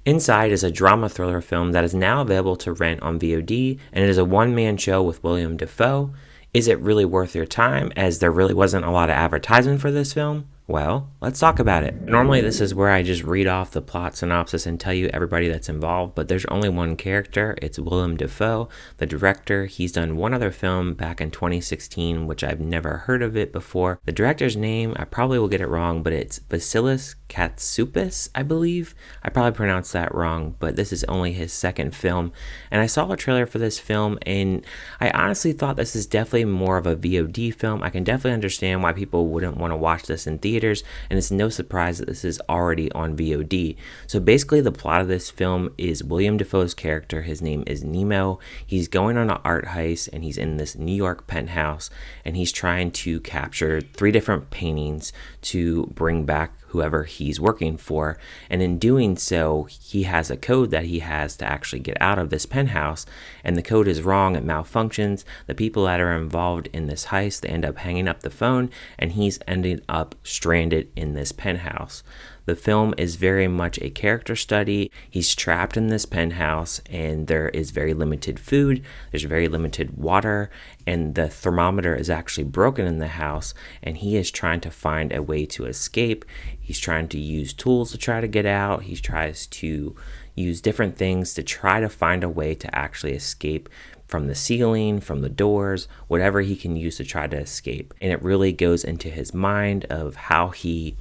Inside is a drama thriller film that is now available to rent on VOD, and it is a one-man show with Willem Dafoe. Is it really worth your time, as there really wasn't a lot of advertising for this film? Well, let's talk about it. Normally, this is where I just read off the plot synopsis and tell you everybody that's involved, but there's only one character. It's Willem Dafoe, the director. He's done one other film back in 2016, which I've never heard of it before. The director's name, I probably will get it wrong, but it's Vasilis Katsoupis, I believe. I probably pronounced that wrong, but this is only his second film. And I saw a trailer for this film, and I honestly thought this is definitely more of a VOD film. I can definitely understand why people wouldn't want to watch this in theaters, and it's no surprise that this is already on VOD. So basically the plot of this film is Willem Dafoe's character, his name is Nemo. He's going on an art heist, and he's in this New York penthouse, and he's trying to capture 3 different paintings to bring back whoever he's working for. And in doing so, he has a code that he has to actually get out of this penthouse, and the code is wrong, it malfunctions. The people that are involved in this heist, they end up hanging up the phone, and he's ended up stranded in this penthouse. The film is very much a character study. He's trapped in this penthouse, and there is very limited food, there's very limited water, and the thermometer is actually broken in the house, and he is trying to find a way to escape. He's trying to use tools to try to get out. He tries to use different things to try to find a way to actually escape from the ceiling, from the doors, whatever he can use to try to escape. And it really goes into his mind of how he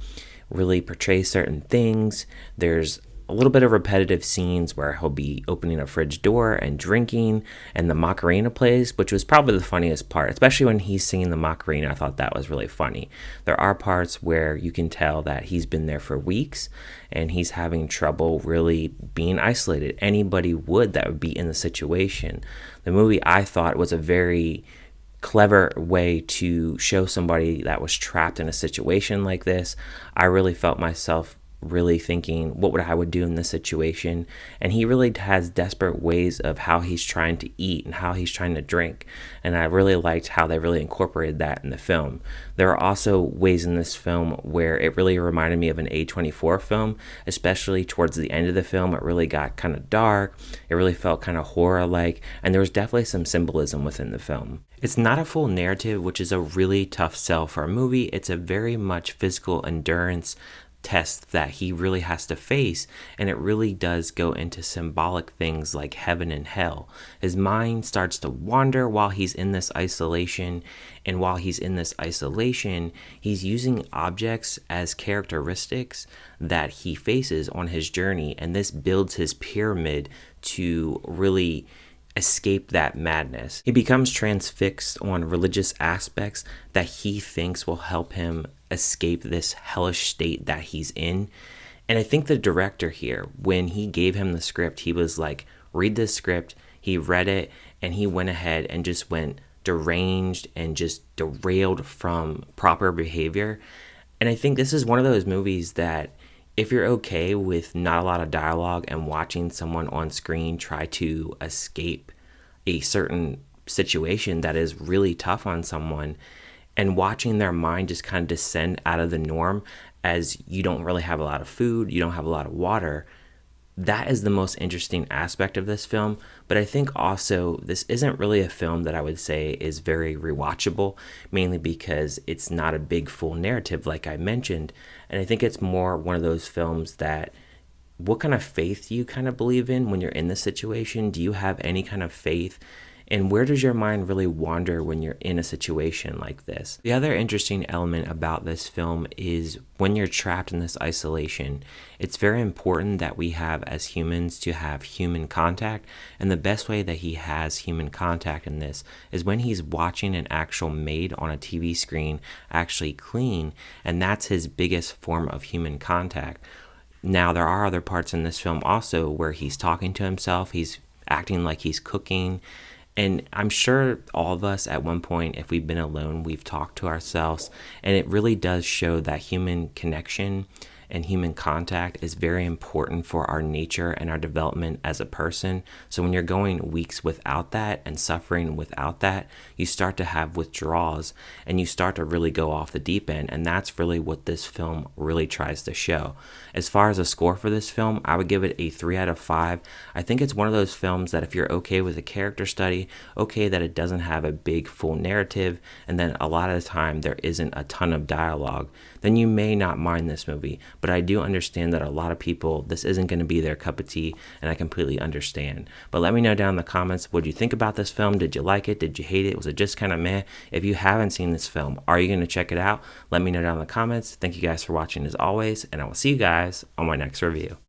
really portrays certain things. There's a little bit of repetitive scenes where he'll be opening a fridge door and drinking, and the Macarena plays, which was probably the funniest part, especially when he's singing the Macarena. I thought that was really funny. There are parts where you can tell that he's been there for weeks and he's having trouble really being isolated. Anybody would that would be in the situation. The movie, I thought, was a very clever way to show somebody that was trapped in a situation like this. I really felt myself really thinking what I would do in this situation, and he really has desperate ways of how he's trying to eat and how he's trying to drink, and I really liked how they really incorporated that in the film. There are also ways in this film where it really reminded me of an A24 film, especially towards the end of the film. It really got kind of dark, it really felt kind of horror-like, and there was definitely some symbolism within the film. It's not a full narrative, which is a really tough sell for a movie. It's a very much physical endurance test that he really has to face, and it really does go into symbolic things like heaven and hell. His mind starts to wander while he's in this isolation, and while he's in this isolation, he's using objects as characteristics that he faces on his journey, and this builds his pyramid to really escape that madness. He becomes transfixed on religious aspects that he thinks will help him escape this hellish state that he's in. And I think the director here, when he gave him the script, he was like, read this script. He read it, and he went ahead and just went deranged and just derailed from proper behavior. And I think this is one of those movies that if you're okay with not a lot of dialogue and watching someone on screen try to escape a certain situation that is really tough on someone, and watching their mind just kind of descend out of the norm as you don't really have a lot of food, you don't have a lot of water, that is the most interesting aspect of this film. But I think also this isn't really a film that I would say is very rewatchable, mainly because it's not a big full narrative like I mentioned. And I think it's more one of those films that, what kind of faith do you kind of believe in when you're in this situation? Do you have any kind of faith? And where does your mind really wander when you're in a situation like this? The other interesting element about this film is when you're trapped in this isolation, it's very important that we have as humans to have human contact. And the best way that he has human contact in this is when he's watching an actual maid on a TV screen actually clean. And that's his biggest form of human contact. Now, there are other parts in this film also where he's talking to himself, he's acting like he's cooking. And I'm sure all of us at one point, if we've been alone, we've talked to ourselves, and it really does show that human connection and human contact is very important for our nature and our development as a person. So when you're going weeks without that and suffering without that, you start to have withdrawals and you start to really go off the deep end. And that's really what this film really tries to show. As far as a score for this film, I would give it a 3 out of 5. I think it's one of those films that if you're okay with a character study, okay that it doesn't have a big full narrative, and then a lot of the time there isn't a ton of dialogue, then you may not mind this movie. But I do understand that a lot of people, this isn't going to be their cup of tea, and I completely understand. But let me know down in the comments, what do you think about this film? Did you like it? Did you hate it? Was it just kind of meh? If you haven't seen this film, are you going to check it out? Let me know down in the comments. Thank you guys for watching as always, and I will see you guys on my next review.